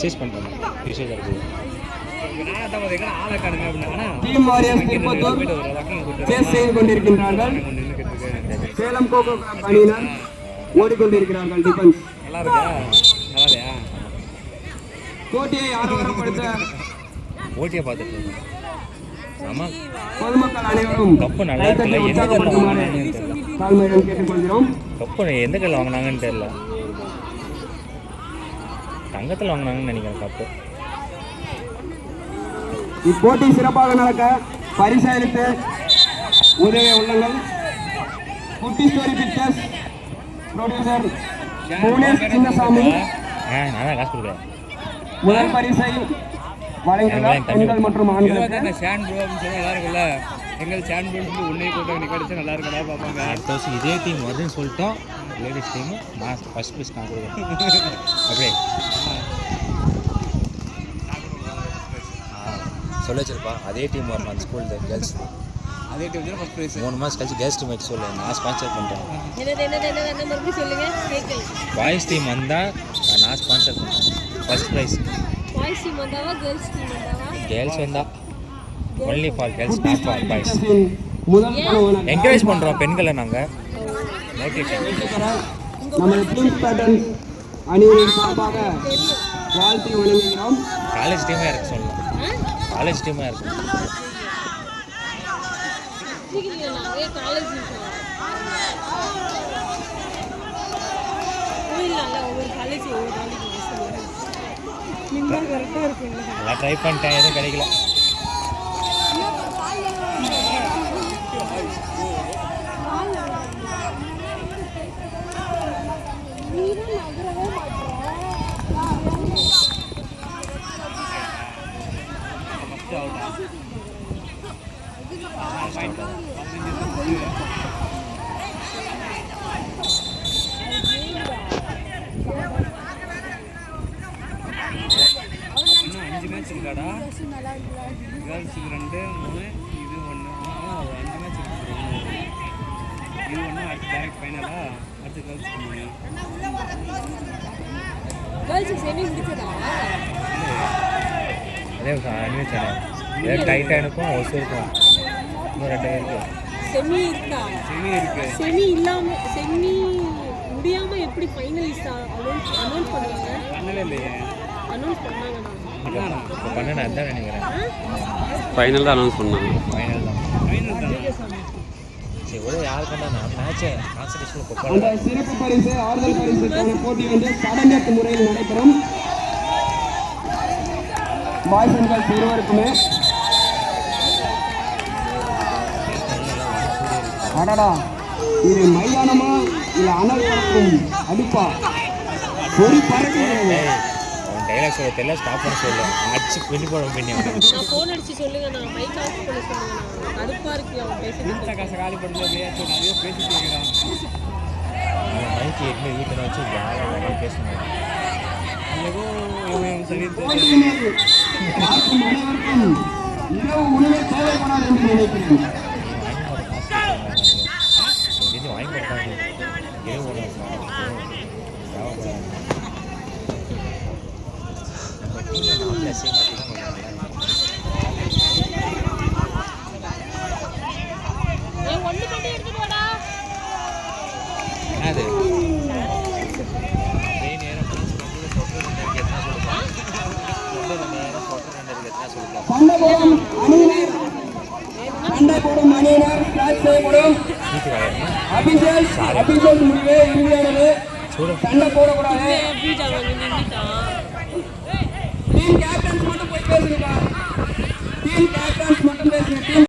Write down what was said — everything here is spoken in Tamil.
எக்ஸசைஸ் பண்ணுறோம் யூசேஜ் இருக்குது. டீம் வாரியர்ஸ் திருப்பத்தூர் சேஸ் செய்து கொண்டிருக்கின்றார்கள். சேலம் கோகோ கிளப் அணியினர் ஓடிக்கொண்டிருக்கிறார்கள். டிஃபென்ஸ் போட்டியை ஆரம்பப்படுத்த போட்டியை பார்த்துட்டு பொதுமக்கள் அனைவரும் கப்பு நல்லா இருக்குல்ல, எந்த கல்லில் வாங்கினாங்கன்னு தெரியல. தாழ்மையுடன் கேட்டுக்கொள்கிறோம். கப்பு எந்த கல்லில் வாங்கினாங்கன்னு தெரியல, தங்கத்தில் வாங்கினாங்கன்னு நினைக்கிறேன் கப்பு. இப்போட்டி சிறப்பாக நடக்க பரிசளித்து உதவிய உள்ளங்கள் குட்டி story pictures producer Bhuvanesh Chinnasamy நான் தான் காசு கொடுக்குறேன். முதல் பரிசை வழங்குகிறார் பெண்கள் மற்றும் ஆண்களுக்கு. எங்கள் சேனல் உன்னை கூட்டம் நிகழ்ச்சி நல்லா இருக்கா பார்ப்பாங்க. அடுத்த வருஷம் இதே டீம் வருதுன்னு சொல்லிட்டோம். லேடிஸ் டீமு நான் ஃபஸ்ட் ப்ரைஸ் நான் கொடுக்குறேன். அப்படியே சொல்ல வச்சிருப்பா. அதே டீம் வரணும் அந்த ஸ்கூலில் கேர்ள்ஸ். அதே டீம் தான் ஃபஸ்ட் ப்ரைஸ். 3 மாதம் கழிச்சு கேர்ள்ஸ் டீம் வச்சு சொல்ல நான் ஸ்பான்சர் பண்ணுறேன். சொல்லுங்க. பாய்ஸ் டீம் வந்தால் நான் ஸ்பான்சர் பண்ணுறேன். ஃபஸ்ட் ப்ரைஸ் பாய்ஸ் டீம் வந்தாவா கேர்ள்ஸ் டீம் வந்தாவா? கேர்ள்ஸ் வந்தால் only for girls, not for boys. முதல் என்கரேஜ் பண்ணுறோம் பெண்களை நாங்கள். நமது டீம் பேட்டர்ன் அணியின் சார்பாக வாழ்த்தி வழங்குகிறோம். காலேஜ் டீமே இருக்கு சொல்லலாம். காலேஜ் டீமாக இருக்கு. எல்லாம் ட்ரை பண்ணிட்டேன், எதுவும் கிடைக்கல. இன்னும் 5 மேட்ச் இருக்காடா. கேர்ள்ஸுக்கு 2 3 இது 1 5 மேட்ச் இருக்கு. இது 1 அடுத்து டைரக்ட் ஃபைனலா அடுத்து கேர்ள்ஸுக்கு கேர்ள்ஸ் செமி முடிச்சதா? அதே அனிமேஷன் டைட்டாக இருக்கும் ஒசூருக்கும் இன்னும் 2 இருக்கு. செமி இருக்கா? செமி இருக்கு. செமி இல்லாம செமி முடியாம எப்படி ஃபைனலிஸ்ட் அனௌன்ஸ் பண்ணுவாங்க? பண்ணவே இல்லையே. அனௌன்ஸ் பண்ணாங்க. இப்போ பண்ண நான் தான் நினைக்கிறேன். ஃபைனல் தான் அனௌன்ஸ் பண்ணாங்க. ஃபைனல் தான். ஃபைனல் தான். சரி ஒரு யாருக்கு தான் நான் மேட்சை கான்சன்ட்ரேஷனில் அந்த போகலாம். சிறப்பு பரிசு ஆறுதல் பரிசுக்கான போட்டி வந்து சடங்கத்து முறையில் நடைபெறும். பாய்ஸ் அண்ட் கேர்ள்ஸ் இருவருக்குமே. அடடா, இது மைதானமா இல்லை அனல் பறக்கும் அடுப்பா? ஒரு பறக்கிறது. அவன் டைலாக் சொல்ல தெரியல, ஸ்டாப் பண்ண சொல்ல அடிச்சு பின்னி போட பின்னி. நான் ஃபோன் அடிச்சு சொல்லுங்க, நான் மைக் ஆஃப் பண்ண சொல்லுங்க. நான் கடுப்பா இருக்கு அவன் பேசிட்டு. காசை காலி பண்ணுறது நிறைய பேசிட்டு இருக்கிறான். அவன் மைக்கு எட்டு வீட்டில் வச்சு யாரும் பேசணும். ஏதோ சரி போட்டியினர் பார்க்கும் அனைவருக்கும் இரவு உணவே தேவைப்படாது என்று நினைக்கிறேன். வாங்கி கொடுத்தாங்க இரவு உணவு தேவைப்படாது. நம்ம டீமில் நாமளே செய்ய மாட்டேங்கிறோம். ஒண்ணு மட்டும் எடுத்துட்டு வாடா. என்னது நேரம் எத்தனை சொல்லுவான்? நேரம் போட்டு 2 எத்தனை சொல்லுவான்? சண்டை போடும் அணியினர் கிளாஸ் செய்யப்படும். அபிஷேக் முடிவே இறுதியானது. சண்டை போடக்கூடாது. பீட்டா வந்து நின்னுட்டான். Team captain